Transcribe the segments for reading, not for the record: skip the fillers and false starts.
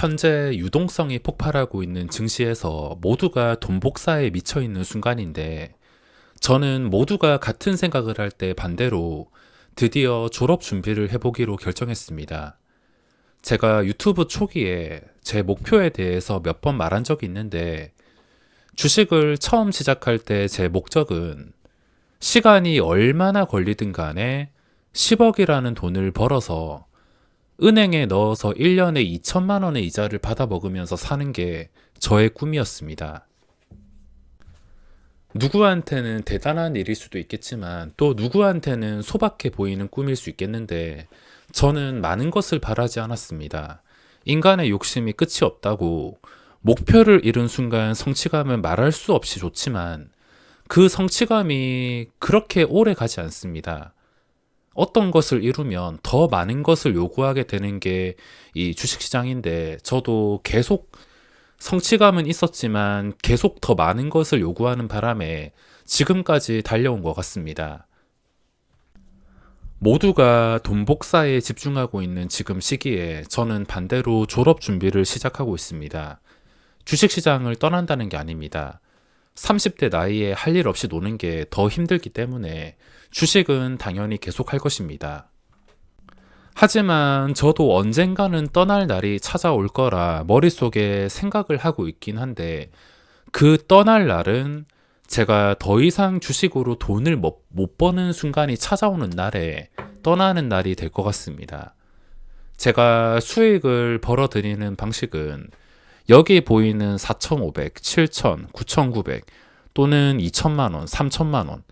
현재 유동성이 폭발하고 있는 증시에서 모두가 돈 복사에 미쳐 있는 순간인데, 저는 모두가 같은 생각을 할 때 반대로 드디어 졸업 준비를 해보기로 결정했습니다. 제가 유튜브 초기에 제 목표에 대해서 몇 번 말한 적이 있는데, 주식을 처음 시작할 때 제 목적은 시간이 얼마나 걸리든 간에 10억이라는 돈을 벌어서 은행에 넣어서 1년에 2천만 원의 이자를 받아 먹으면서 사는 게 저의 꿈이었습니다. 누구한테는 대단한 일일 수도 있겠지만 또 누구한테는 소박해 보이는 꿈일 수 있겠는데, 저는 많은 것을 바라지 않았습니다. 인간의 욕심이 끝이 없다고, 목표를 이룬 순간 성취감은 말할 수 없이 좋지만 그 성취감이 그렇게 오래 가지 않습니다. 어떤 것을 이루면 더 많은 것을 요구하게 되는 게 이 주식시장인데, 저도 계속 성취감은 있었지만 계속 더 많은 것을 요구하는 바람에 지금까지 달려온 것 같습니다. 모두가 돈 복사에 집중하고 있는 지금 시기에 저는 반대로 졸업 준비를 시작하고 있습니다. 주식시장을 떠난다는 게 아닙니다. 30대 나이에 할 일 없이 노는 게 더 힘들기 때문에 주식은 당연히 계속 할 것입니다. 하지만 저도 언젠가는 떠날 날이 찾아올 거라 머릿속에 생각을 하고 있긴 한데, 그 떠날 날은 제가 더 이상 주식으로 돈을 못 버는 순간이 찾아오는 날에 떠나는 날이 될 것 같습니다. 제가 수익을 벌어들이는 방식은 여기 보이는 4,500, 7,000, 9,900 또는 2천만 원, 3천만 원,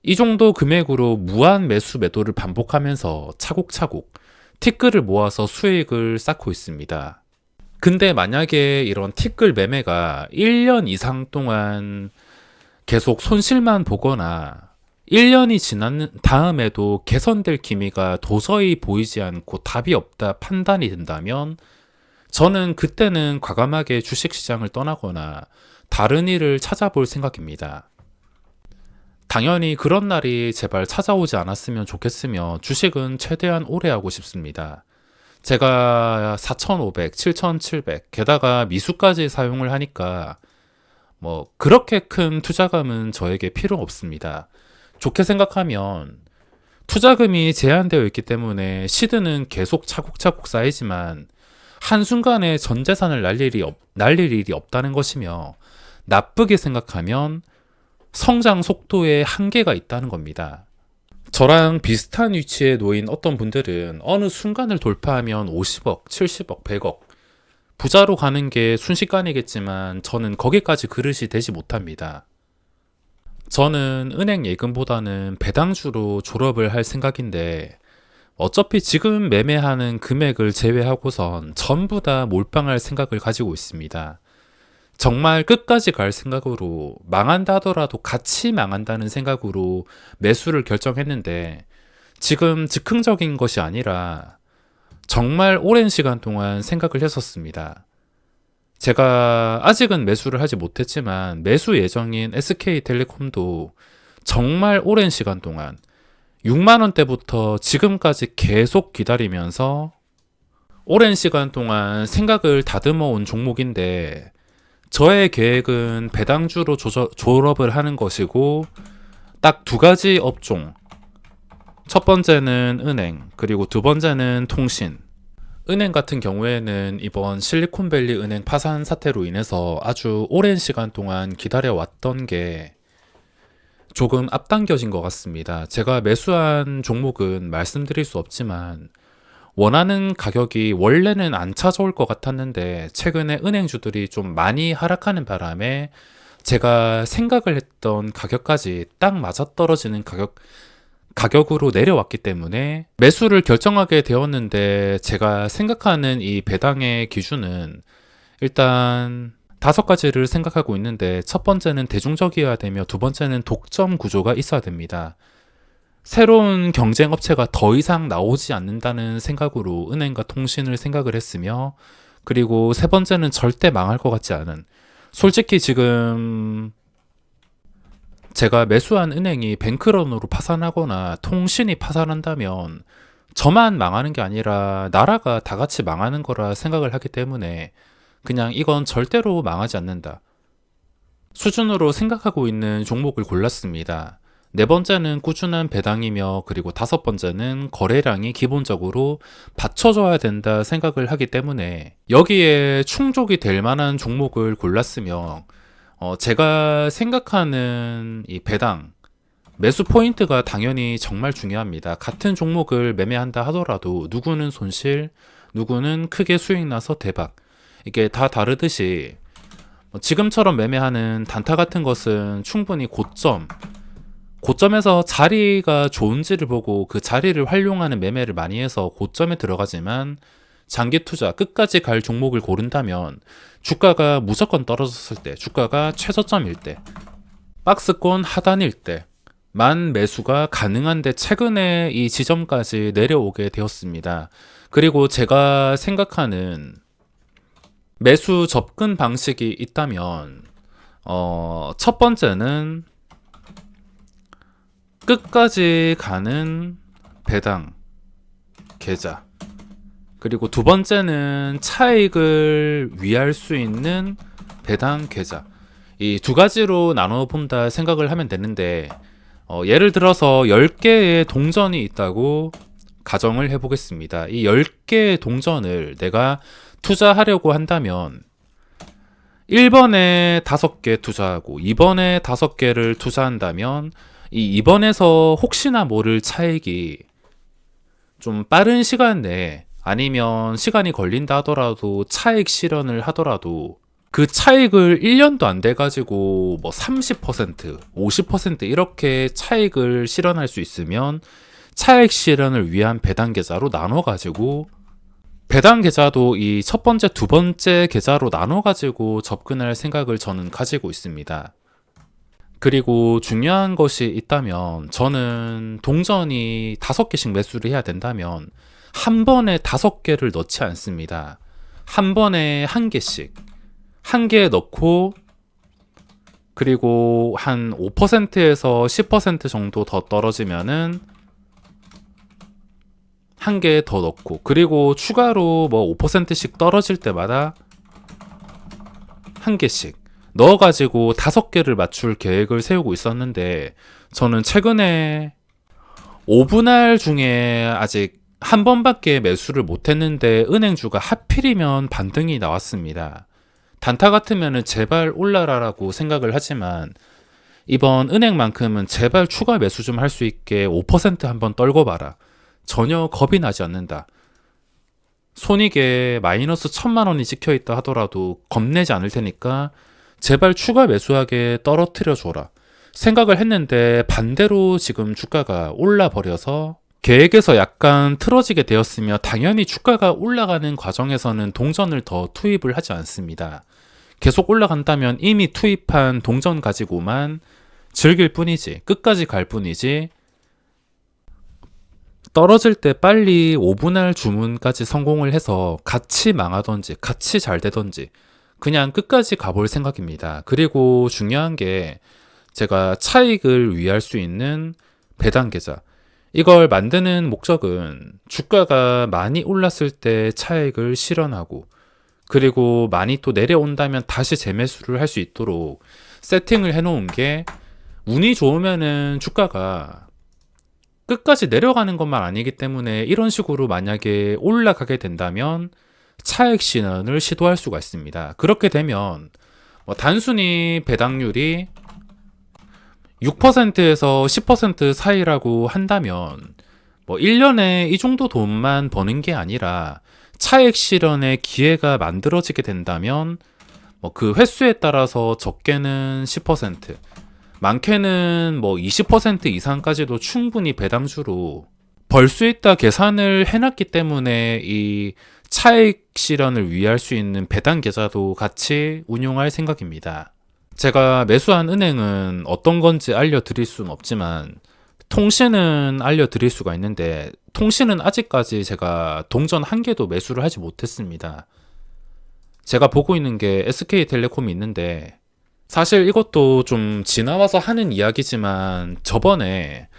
이 정도 금액으로 무한 매수 매도를 반복하면서 차곡차곡 티끌을 모아서 수익을 쌓고 있습니다. 근데 만약에 이런 티끌 매매가 1년 이상 동안 계속 손실만 보거나 1년이 지난 다음에도 개선될 기미가 도저히 보이지 않고 답이 없다 판단이 된다면, 저는 그때는 과감하게 주식시장을 떠나거나 다른 일을 찾아볼 생각입니다. 당연히 그런 날이 제발 찾아오지 않았으면 좋겠으며 주식은 최대한 오래 하고 싶습니다. 제가 4,500, 7,700, 게다가 미수까지 사용을 하니까 그렇게 큰 투자금은 저에게 필요 없습니다. 좋게 생각하면 투자금이 제한되어 있기 때문에 시드는 계속 차곡차곡 쌓이지만 한순간에 전 재산을 날릴 일이 없다는 것이며, 나쁘게 생각하면 성장 속도에 한계가 있다는 겁니다. 저랑 비슷한 위치에 놓인 어떤 분들은 어느 순간을 돌파하면 50억, 70억, 100억 부자로 가는 게 순식간이겠지만 저는 거기까지 그릇이 되지 못합니다. 저는 은행 예금보다는 배당주로 졸업을 할 생각인데, 어차피 지금 매매하는 금액을 제외하고선 전부 다 몰빵할 생각을 가지고 있습니다. 정말 끝까지 갈 생각으로, 망한다 하더라도 같이 망한다는 생각으로 매수를 결정했는데, 지금 즉흥적인 것이 아니라 정말 오랜 시간 동안 생각을 했었습니다. 제가 아직은 매수를 하지 못했지만 매수 예정인 SK텔레콤도 정말 오랜 시간 동안 6만 원대부터 지금까지 계속 기다리면서 오랜 시간 동안 생각을 다듬어 온 종목인데, 저의 계획은 배당주로 졸업을 하는 것이고, 딱 두 가지 업종, 첫 번째는 은행, 그리고 두 번째는 통신. 은행 같은 경우에는 이번 실리콘밸리 은행 파산 사태로 인해서 아주 오랜 시간 동안 기다려왔던 게 조금 앞당겨진 것 같습니다. 제가 매수한 종목은 말씀드릴 수 없지만 원하는 가격이 원래는 안 찾아올 것 같았는데, 최근에 은행주들이 좀 많이 하락하는 바람에 제가 생각을 했던 가격까지 딱 맞아떨어지는 가격으로 내려왔기 때문에 매수를 결정하게 되었는데, 제가 생각하는 이 배당의 기준은 일단 5가지를 생각하고 있는데, 첫 번째는 대중적이어야 되며 두 번째는 독점 구조가 있어야 됩니다. 새로운 경쟁 업체가 더 이상 나오지 않는다는 생각으로 은행과 통신을 생각을 했으며, 그리고 세 번째는 절대 망할 것 같지 않은, 솔직히 지금 제가 매수한 은행이 뱅크런으로 파산하거나 통신이 파산한다면 저만 망하는 게 아니라 나라가 다 같이 망하는 거라 생각을 하기 때문에 그냥 이건 절대로 망하지 않는다 수준으로 생각하고 있는 종목을 골랐습니다. 네 번째는 꾸준한 배당이며 그리고 다섯 번째는 거래량이 기본적으로 받쳐줘야 된다 생각을 하기 때문에 여기에 충족이 될 만한 종목을 골랐으며 제가 생각하는 이 배당 매수 포인트가 당연히 정말 중요합니다. 같은 종목을 매매한다 하더라도 누구는 손실, 누구는 크게 수익 나서 대박 이게 다 다르듯이 지금처럼 매매하는 단타 같은 것은 충분히 고점에서 자리가 좋은지를 보고 그 자리를 활용하는 매매를 많이 해서 고점에 들어가지만 장기 투자 끝까지 갈 종목을 고른다면 주가가 무조건 떨어졌을 때, 주가가 최저점일 때, 박스권 하단일 때만 매수가 가능한데 최근에 이 지점까지 내려오게 되었습니다. 그리고 제가 생각하는 매수 접근 방식이 있다면 첫 번째는 끝까지 가는 배당 계좌 그리고 두 번째는 차익을 위할 수 있는 배당 계좌 이 두 가지로 나눠 본다 생각을 하면 되는데 예를 들어서 10개의 동전이 있다고 가정을 해보겠습니다. 이 10개의 동전을 내가 투자하려고 한다면 1번에 5개 투자하고 2번에 5개를 투자한다면 이 2번에서 혹시나 모를 차익이 좀 빠른 시간 내에 아니면 시간이 걸린다 하더라도 차익 실현을 하더라도 그 차익을 1년도 안 돼가지고 뭐 30%, 50% 이렇게 차익을 실현할 수 있으면 차익 실현을 위한 배당 계좌로 나눠가지고 배당 계좌도 이 첫 번째, 두 번째 계좌로 나눠가지고 접근할 생각을 저는 가지고 있습니다. 그리고 중요한 것이 있다면 저는 동전이 5개씩 매수를 해야 된다면 한 번에 5개를 넣지 않습니다. 한 번에 1개씩. 1개 넣고 그리고 한 5%에서 10% 정도 더 떨어지면은 1개 더 넣고 그리고 추가로 뭐 5%씩 떨어질 때마다 1개씩 넣어가지고 5개를 맞출 계획을 세우고 있었는데 저는 최근에 5분할 중에 아직 한 번밖에 매수를 못했는데 은행주가 하필이면 반등이 나왔습니다. 단타 같으면 제발 올라라라고 생각을 하지만 이번 은행만큼은 제발 추가 매수 좀 할 수 있게 5% 한번 떨고 봐라. 전혀 겁이 나지 않는다. 손익에 마이너스 1,000만 원이 찍혀 있다 하더라도 겁내지 않을 테니까 제발 추가 매수하게 떨어뜨려 줘라 생각을 했는데 반대로 지금 주가가 올라 버려서 계획에서 약간 틀어지게 되었으며 당연히 주가가 올라가는 과정에서는 동전을 더 투입을 하지 않습니다. 계속 올라간다면 이미 투입한 동전 가지고만 즐길 뿐이지 끝까지 갈 뿐이지 떨어질 때 빨리 5분할 주문까지 성공을 해서 같이 망하던지 같이 잘 되던지 그냥 끝까지 가볼 생각입니다. 그리고 중요한 게 제가 차익을 위할 수 있는 배당 계좌 이걸 만드는 목적은 주가가 많이 올랐을 때 차익을 실현하고 그리고 많이 또 내려온다면 다시 재매수를 할 수 있도록 세팅을 해놓은 게 운이 좋으면은 주가가 끝까지 내려가는 것만 아니기 때문에 이런 식으로 만약에 올라가게 된다면 차익 실현을 시도할 수가 있습니다. 그렇게 되면 단순히 배당률이 6%에서 10% 사이라고 한다면 1년에 이 정도 돈만 버는 게 아니라 차익 실현의 기회가 만들어지게 된다면 그 횟수에 따라서 적게는 10%, 많게는 20% 이상까지도 충분히 배당주로 벌 수 있다 계산을 해놨기 때문에 이 차익 실현을 위할 수 있는 배당 계좌도 같이 운용할 생각입니다. 제가 매수한 은행은 어떤 건지 알려드릴 수는 없지만 통신은 알려드릴 수가 있는데 통신은 아직까지 제가 동전 1개도 매수를 하지 못했습니다. 제가 보고 있는 게 SK텔레콤이 있는데 사실 이것도 좀 지나와서 하는 이야기지만 저번에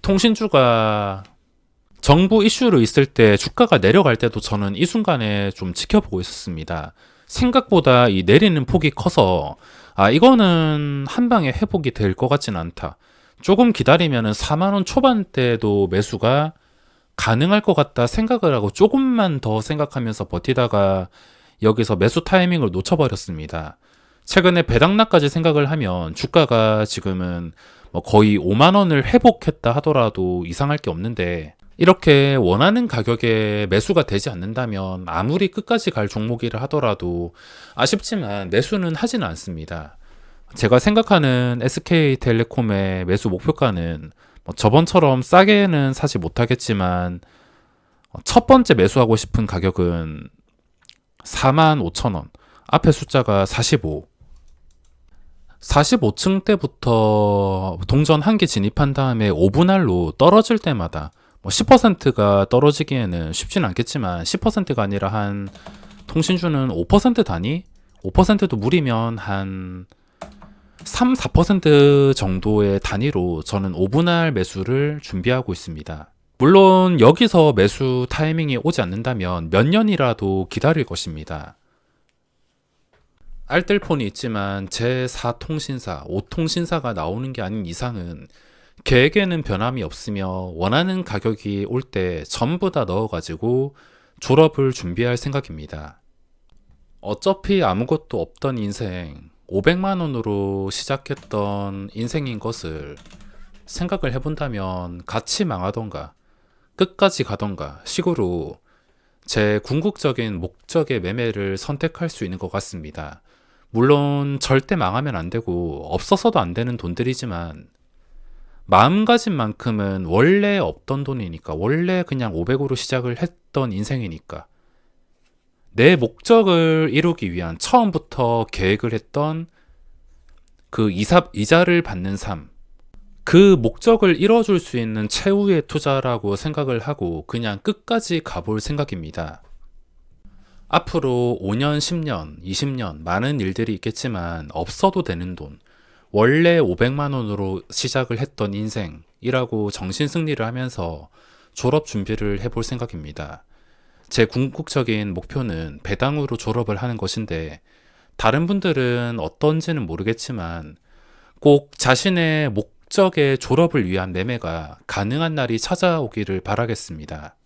통신주가 정부 이슈로 있을 때 주가가 내려갈 때도 저는 이 순간에 좀 지켜보고 있었습니다. 생각보다 이 내리는 폭이 커서 이거는 한 방에 회복이 될 것 같진 않다. 조금 기다리면은 4만 원 초반대도 매수가 가능할 것 같다 생각을 하고 조금만 더 생각하면서 버티다가 여기서 매수 타이밍을 놓쳐버렸습니다. 최근에 배당락까지 생각을 하면 주가가 지금은 뭐 거의 5만 원을 회복했다 하더라도 이상할 게 없는데, 이렇게 원하는 가격에 매수가 되지 않는다면 아무리 끝까지 갈 종목이라 하더라도 아쉽지만 매수는 하지는 않습니다. 제가 생각하는 SK텔레콤의 매수 목표가는 뭐 저번처럼 싸게는 사지 못하겠지만 첫 번째 매수하고 싶은 가격은 45,000원, 앞에 숫자가 45. 45층 때부터 동전 한 개 진입한 다음에 5분할로 떨어질 때마다 뭐 10%가 떨어지기에는 쉽진 않겠지만 10%가 아니라 한 통신주는 5% 단위? 5%도 무리면 한 3, 4% 정도의 단위로 저는 5분할 매수를 준비하고 있습니다. 물론 여기서 매수 타이밍이 오지 않는다면 몇 년이라도 기다릴 것입니다. 알뜰폰이 있지만 제4통신사, 5통신사가 나오는 게 아닌 이상은 계획에는 변함이 없으며 원하는 가격이 올 때 전부 다 넣어가지고 졸업을 준비할 생각입니다. 어차피 아무것도 없던 인생, 500만 원으로 시작했던 인생인 것을 생각을 해본다면 같이 망하던가 끝까지 가던가 식으로 제 궁극적인 목적의 매매를 선택할 수 있는 것 같습니다. 물론 절대 망하면 안 되고 없어서도 안 되는 돈들이지만 마음가짐 만큼은 원래 없던 돈이니까, 원래 그냥 500으로 시작을 했던 인생이니까 내 목적을 이루기 위한 처음부터 계획을 했던 그 이자를 받는 삶, 그 목적을 이뤄줄 수 있는 최후의 투자라고 생각을 하고 그냥 끝까지 가볼 생각입니다. 앞으로 5년, 10년, 20년 많은 일들이 있겠지만 없어도 되는 돈, 원래 500만 원으로 시작을 했던 인생이라고 정신승리를 하면서 졸업 준비를 해볼 생각입니다. 제 궁극적인 목표는 배당으로 졸업을 하는 것인데, 다른 분들은 어떤지는 모르겠지만 꼭 자신의 목적의 졸업을 위한 매매가 가능한 날이 찾아오기를 바라겠습니다.